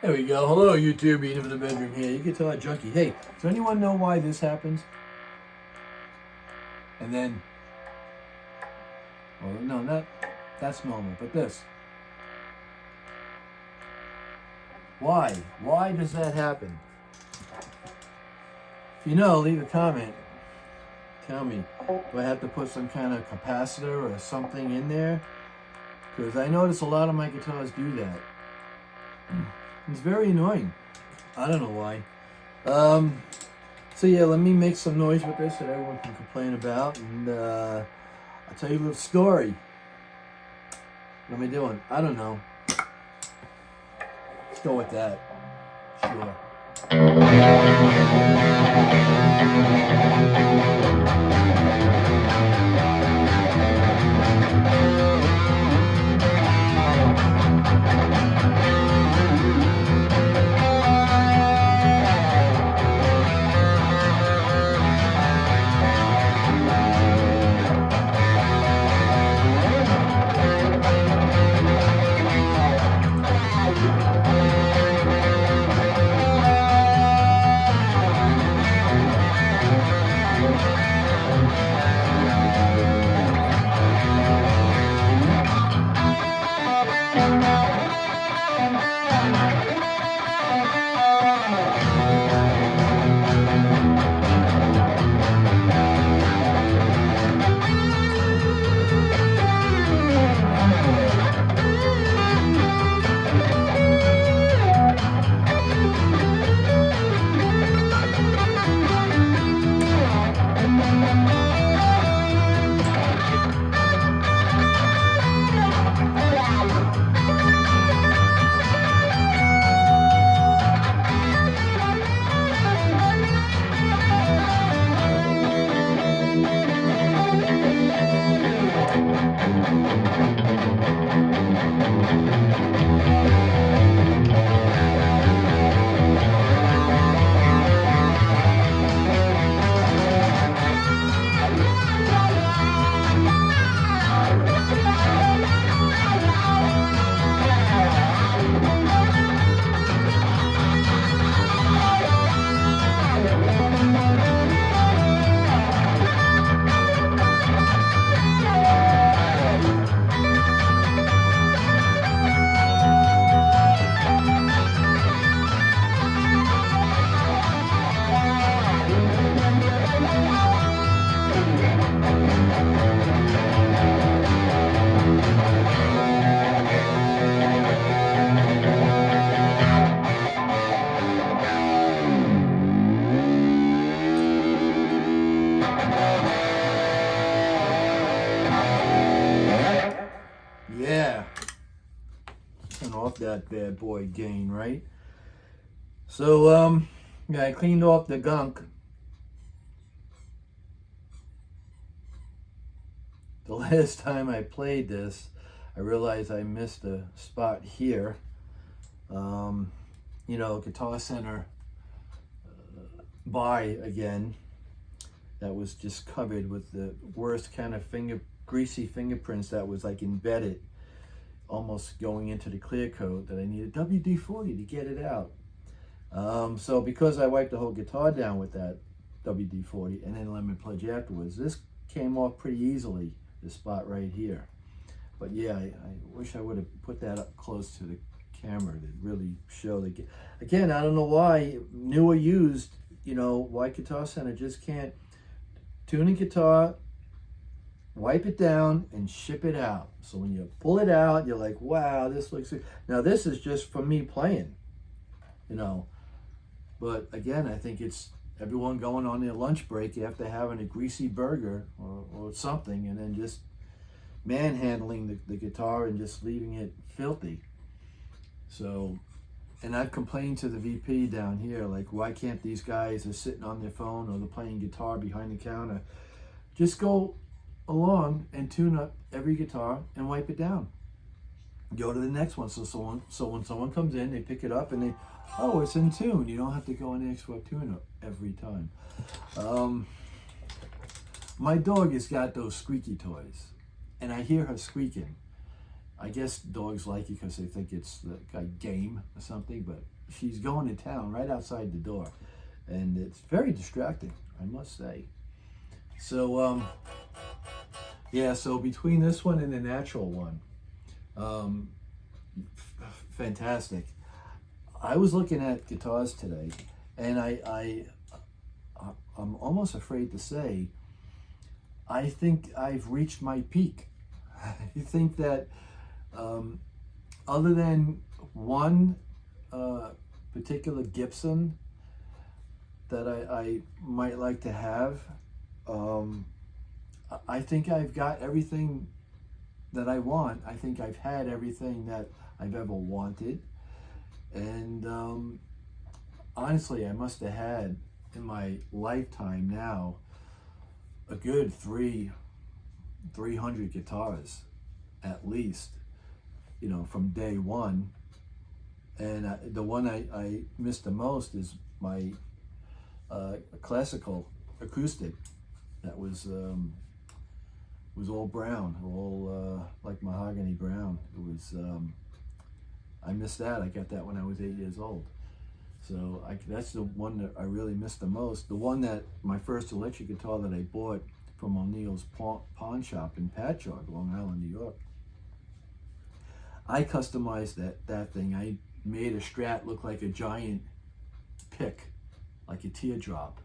There we go. Hello, YouTube. Ian from the bedroom here. You can tell Junky. Hey, does anyone know why this happens? And then, well, no, that's normal. But this. Why? Why does that happen? If you know, leave a comment. Tell me. Do I have to put some kind of capacitor or something in there? Because I notice a lot of my guitars do that. It's very annoying. I don't know why. So yeah, let me make some noise with this that everyone can complain about, and I'll tell you a little story. What am I doing? I don't know. Let's go with that. Sure. Yeah. Turn off that bad boy gain, right? So, yeah, I cleaned off the gunk. The last time I played this, I realized I missed a spot here. You know, Guitar Center buy again. That was just covered with the worst kind of greasy fingerprints that was like embedded, almost going into the clear coat, that I needed WD-40 to get it out. So because I wiped the whole guitar down with that WD-40 and then lemon pledge afterwards, this came off pretty easily, this spot right here. But yeah, I wish I would have put that up close to the camera to really show the, again, I don't know why, new or used, you know, why Guitar Center just can't tune a guitar, wipe it down, and ship it out. So when you pull it out, you're like, wow, this looks good. Now this is just for me playing, you know. But again, I think it's everyone going on their lunch break after having a greasy burger or something, and then just manhandling the guitar and just leaving it filthy. So, and I've complained to the VP down here, like, why can't these guys are sitting on their phone or they're playing guitar behind the counter, just go along and tune up every guitar and wipe it down. Go to the next one. So when someone comes in, they pick it up and they, oh, it's in tune. You don't have to go and ask for a tune up every time. My dog has got those squeaky toys, and I hear her squeaking. I guess dogs like it because they think it's like a game or something, but she's going to town right outside the door, and it's very distracting, I must say. So, yeah, so between this one and the natural one, fantastic. I was looking at guitars today, and I'm almost afraid to say, I think I've reached my peak. I think that other than one particular Gibson that I might like to have, I think I've got everything that I want. I think I've had everything that I've ever wanted. And honestly, I must have had in my lifetime now a good 300 guitars at least, you know, from day one. And the one I miss the most is my classical acoustic that was all brown, all like mahogany brown. It was I missed that. I got that when I was 8 years old. So that's the one that I really missed the most. The one that, my first electric guitar that I bought from O'Neill's pawn shop in Patchogue, Long Island, New York. I customized that thing. I made a Strat look like a giant pick, like a teardrop,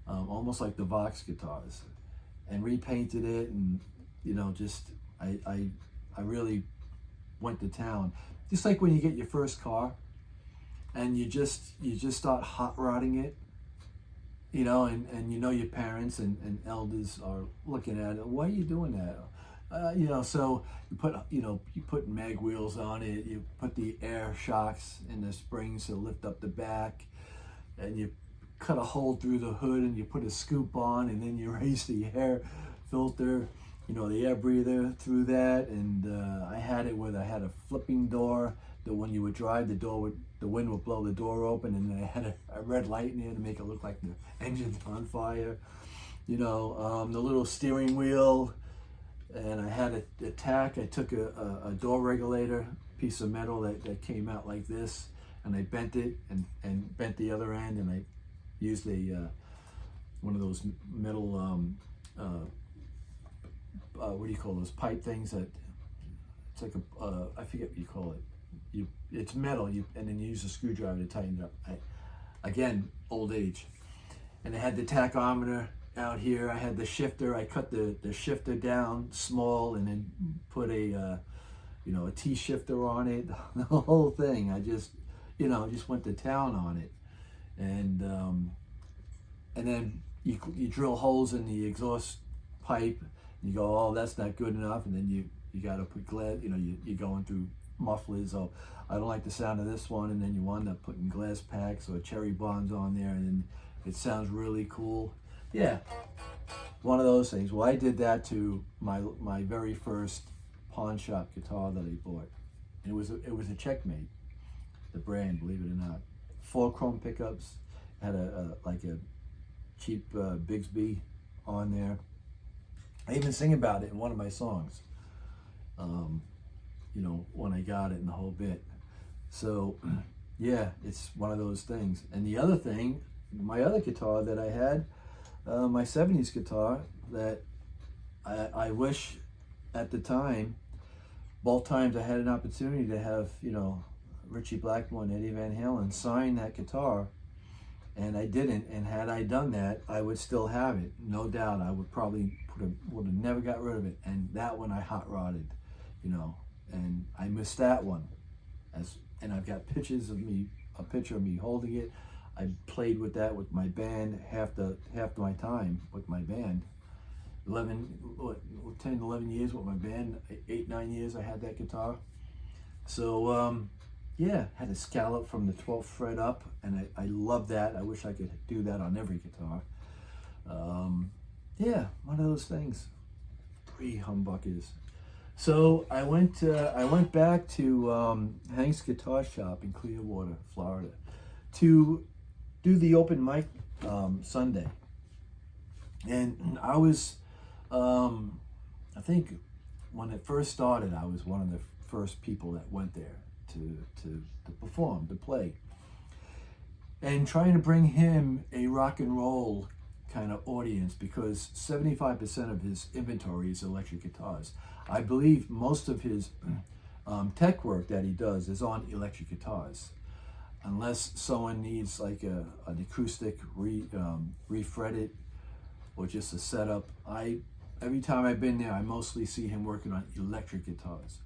almost like the Vox guitars, and repainted it, and you know, just I really went to town. Just like when you get your first car, and you just start hot rodding it, you know, and you know your parents and elders are looking at it. Why are you doing that? You know, so you put mag wheels on it. You put the air shocks in the springs to lift up the back, and you cut a hole through the hood, and you put a scoop on, and then you raise the air filter, you know, the air breather through that. And I had it where I had a flipping door that when you would drive, the wind would blow the door open, and I had a red light in there to make it look like the engine's on fire. You know, the little steering wheel, and I had a tack. I took a door regulator piece of metal that came out like this, and I bent it and bent the other end, and I used one of those metal what do you call those pipe things that it's like I forget what you call it. It's metal, and then you use a screwdriver to tighten it up. Again, old age. And I had the tachometer out here. I had the shifter. I cut the shifter down small, and then put a T shifter on it. The whole thing. I just went to town on it. And then you drill holes in the exhaust pipe. And you go, oh, that's not good enough. And then you got to put glass. You know, you're going through mufflers. Oh, I don't like the sound of this one. And then you wind up putting glass packs or cherry bonds on there, and then it sounds really cool. Yeah, one of those things. Well, I did that to my very first pawn shop guitar that I bought. It was a Checkmate, the brand, believe it or not. 4 chrome pickups, had a cheap Bigsby on there. I even sing about it in one of my songs. You know, when I got it and the whole bit. So, yeah, it's one of those things. And the other thing, my other guitar that I had, my 70s guitar that I wish at the time, both times I had an opportunity to have, you know, Ritchie Blackmore and Eddie Van Halen sign that guitar, and I didn't. And had I done that, I would still have it. No doubt, I would probably would have never got rid of it. And that one I hot rodded, you know, and I missed that one. And I've got pictures of me, a picture of me holding it. I played with that with my band half my time with my band. 10, 11 years with my band, 8, 9 years I had that guitar. So yeah, had a scallop from the 12th fret up, and I love that. I wish I could do that on every guitar. Yeah, one of those things. Humbuckers. So I went back to Hank's Guitar Shop in Clearwater, Florida, to do the open mic Sunday. And I was, I think when it first started, I was one of the first people that went there to perform, to play. And trying to bring him a rock and roll kind of audience, because 75% of his inventory is electric guitars. I believe most of his tech work that he does is on electric guitars. Unless someone needs like an acoustic refretted or just a setup. Every time I've been there, I mostly see him working on electric guitars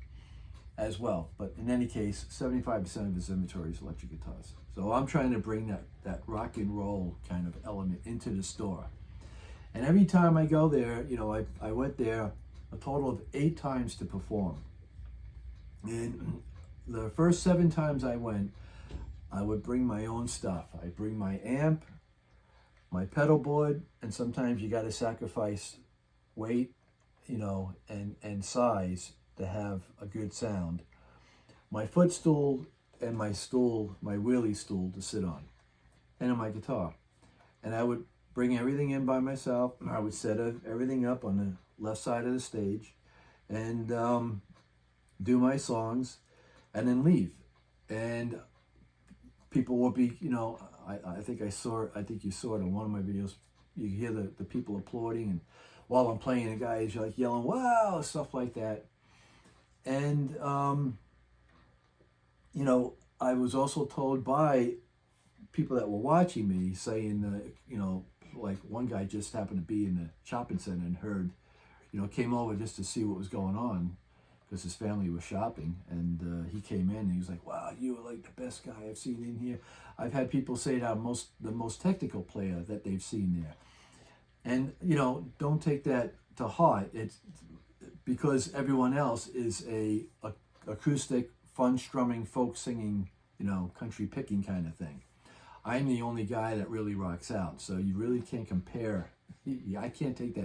as well. But in any case, 75% of his inventory is electric guitars. So I'm trying to bring that rock and roll kind of element into the store. And every time I go there, you know, I went there a total of 8 times to perform. And the first 7 times I went, I would bring my own stuff. I bring my amp, my pedal board, and sometimes you got to sacrifice weight, you know, and size to have a good sound. My footstool and my stool, my wheelie stool to sit on, and then my guitar. And I would bring everything in by myself. I would set everything up on the left side of the stage and do my songs and then leave. And people will be, you know, I think you saw it in one of my videos. You hear the people applauding, and while I'm playing, the guys are like yelling, "Wow!" stuff like that. And you know, I was also told by people that were watching me, saying, you know, like one guy just happened to be in the shopping center and heard, you know, came over just to see what was going on because his family was shopping, and he came in and he was like, "Wow, you are like the best guy I've seen in here." I've had people say that I'm the most technical player that they've seen there. And, you know, don't take that to heart. It's because everyone else is a acoustic, fun strumming, folk singing, you know, country picking kind of thing. I'm the only guy that really rocks out. So you really can't compare. I can't take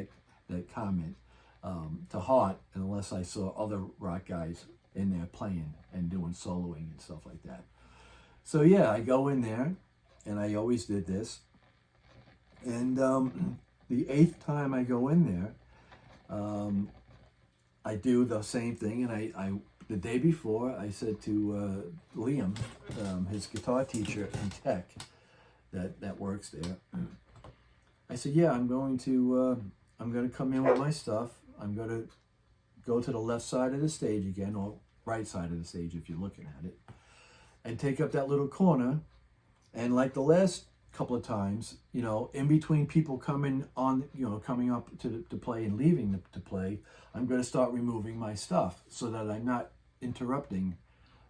that comment to heart unless I saw other rock guys in there playing and doing soloing and stuff like that. So yeah, I go in there, and I always did this. And the 8th time I go in there, I do the same thing. And I the day before, I said to Liam, his guitar teacher and tech that works there, I said, "Yeah, I'm going to come in with my stuff. I'm going to go to the left side of the stage again, or right side of the stage if you're looking at it, and take up that little corner. And like the last couple of times, you know, in between people coming on, you know, coming up to play and leaving to play, I'm going to start removing my stuff so that I'm not interrupting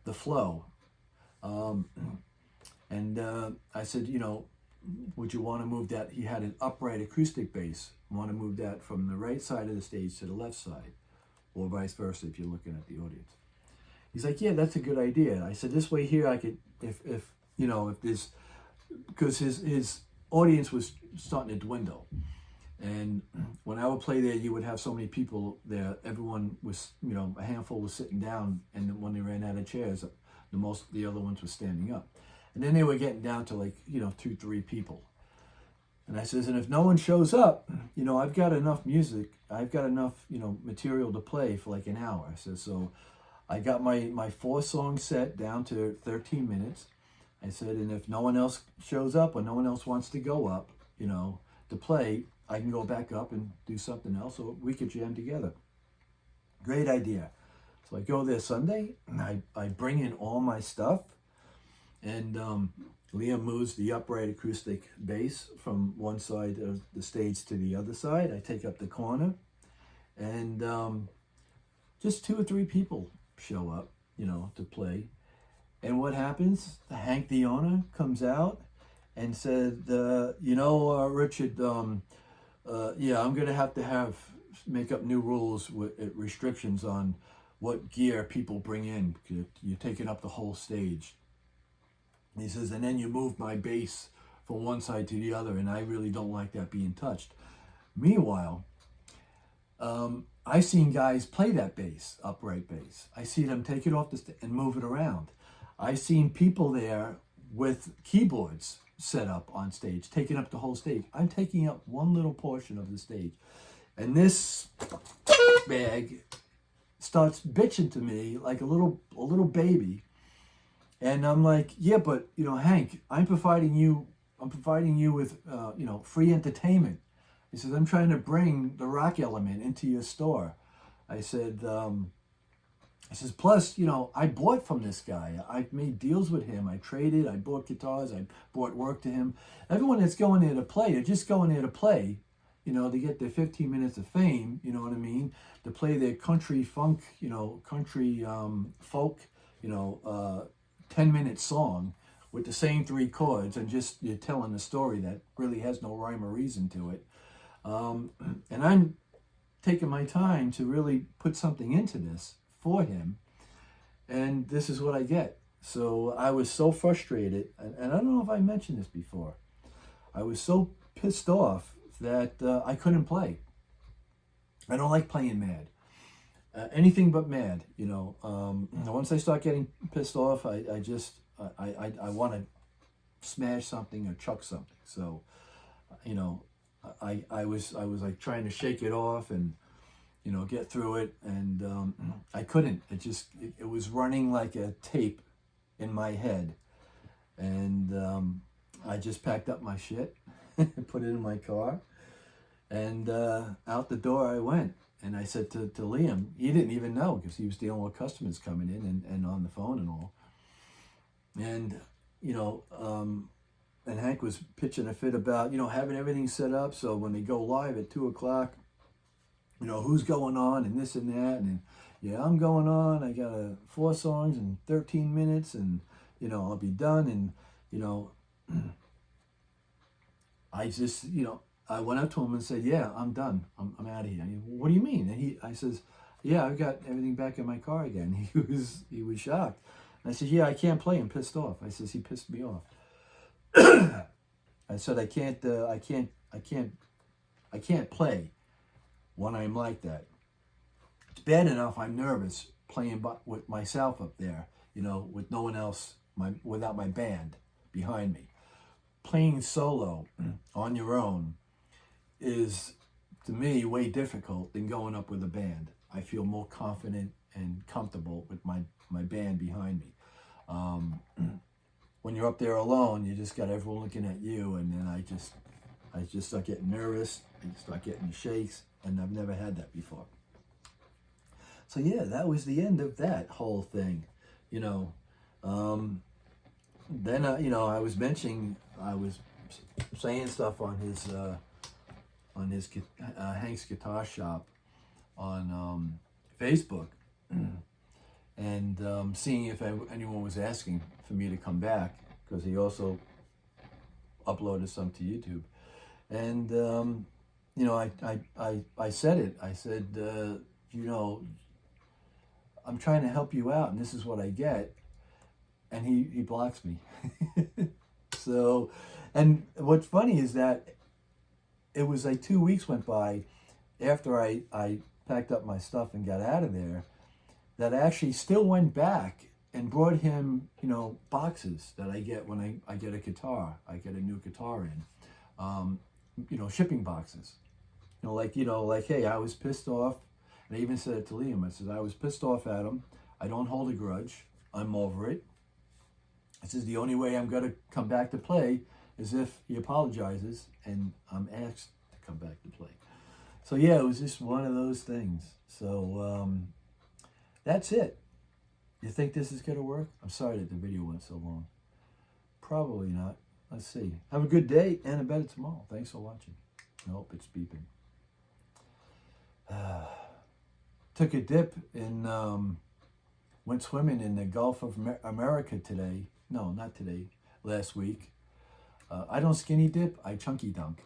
the flow." I said, "You know, would you want to move that?" He had an upright acoustic bass. Want to move that from the right side of the stage to the left side, or vice versa if you're looking at the audience. He's like, "Yeah, that's a good idea." I said, "This way here, I could, if you know, if there's," because his audience was starting to dwindle. And when I would play there, you would have so many people there. Everyone was, you know, a handful was sitting down, and when they ran out of chairs, the other ones were standing up. And then they were getting down to like, you know, 2-3 people. And I says, "And if no one shows up, you know, I've got enough music, I've got enough, you know, material to play for like an hour." I said, so I got my 4-song set down to 13 minutes. I said, "And if no one else shows up or no one else wants to go up, you know, to play, I can go back up and do something else, or we could jam together." Great idea. So I go there Sunday, and I bring in all my stuff, and Liam moves the upright acoustic bass from one side of the stage to the other side. I take up the corner, and just 2 or 3 people show up, you know, to play. And what happens? Hank, the owner, comes out and said, "You know, Richard, yeah, I'm going to have make up new rules with restrictions on what gear people bring in. You're taking up the whole stage." He says, "And then you move my bass from one side to the other, and I really don't like that being touched." Meanwhile, I've seen guys play that bass, upright bass. I see them take it off and move it around. I've seen people there with keyboards set up on stage, taking up the whole stage. I'm taking up one little portion of the stage. And this bag starts bitching to me like a little baby. And I'm like, yeah, but Hank, I'm providing you with free entertainment. He says, I'm trying to bring the rock element into your store. I said, plus, I bought from this guy. I made deals with him. I traded, I bought guitars, I bought work to him. Everyone that's going there to play, they're just going there to play, to get their 15 minutes of fame, you know what I mean? To play their country funk, country folk, 10-minute song with the same 3 chords, and just you're telling a story that really has no rhyme or reason to it. And I'm taking my time to really put something into this for him, and this is what I get. So I was so frustrated, and I don't know if I mentioned this before. I was so pissed off that I couldn't play. I don't like playing mad. Anything but mad, Once I start getting pissed off, I want to smash something or chuck something. So, I was like trying to shake it off and, get through it, and I couldn't. It was running like a tape in my head, and I just packed up my shit, put it in my car, and out the door I went. And I said to Liam, he didn't even know because he was dealing with customers coming in and on the phone and all. And, and Hank was pitching a fit about, having everything set up so when they go live at 2 o'clock, who's going on and this and that. And yeah, I'm going on. I got 4 songs in 13 minutes and, I'll be done. And, I just, I went up to him and said, yeah, I'm done. I'm out of here. And what do you mean? And I says, yeah, I've got everything back in my car again. He was shocked. And I said, yeah, I can't play. I'm pissed off. I says, he pissed me off. I said, I can't play when I'm like that. It's bad enough I'm nervous playing with myself up there, with no one else, without my band behind me. Playing solo on your own is, to me, way difficult than going up with a band. I feel more confident and comfortable with my band behind me. When you're up there alone, you just got everyone looking at you, and then I just start getting nervous, and start getting shakes, and I've never had that before. So yeah, that was the end of that whole thing, Then I was saying stuff on his Hank's Guitar Shop on Facebook, and seeing if anyone was asking for me to come back, because he also uploaded some to YouTube. And I said it. I said, I'm trying to help you out, and this is what I get. And he blocks me. So, and what's funny is that it was like 2 weeks went by after I packed up my stuff and got out of there, that I actually still went back and brought him, boxes that I get when I get a guitar. I get a new guitar in, shipping boxes. Like, hey, I was pissed off. And I even said it to Liam. I said, I was pissed off at him. I don't hold a grudge. I'm over it. I says, the only way I'm going to come back to play is if he apologizes and I'm asked to come back to play. So yeah, it was just one of those things. So that's it. You think this is going to work? I'm sorry that the video went so long. Probably not. Let's see. Have a good day and a better tomorrow. Thanks for watching. Nope, it's beeping. Took a dip in, went swimming in the Gulf of America today. No, not today. Last week. I don't skinny dip. I chunky dunk.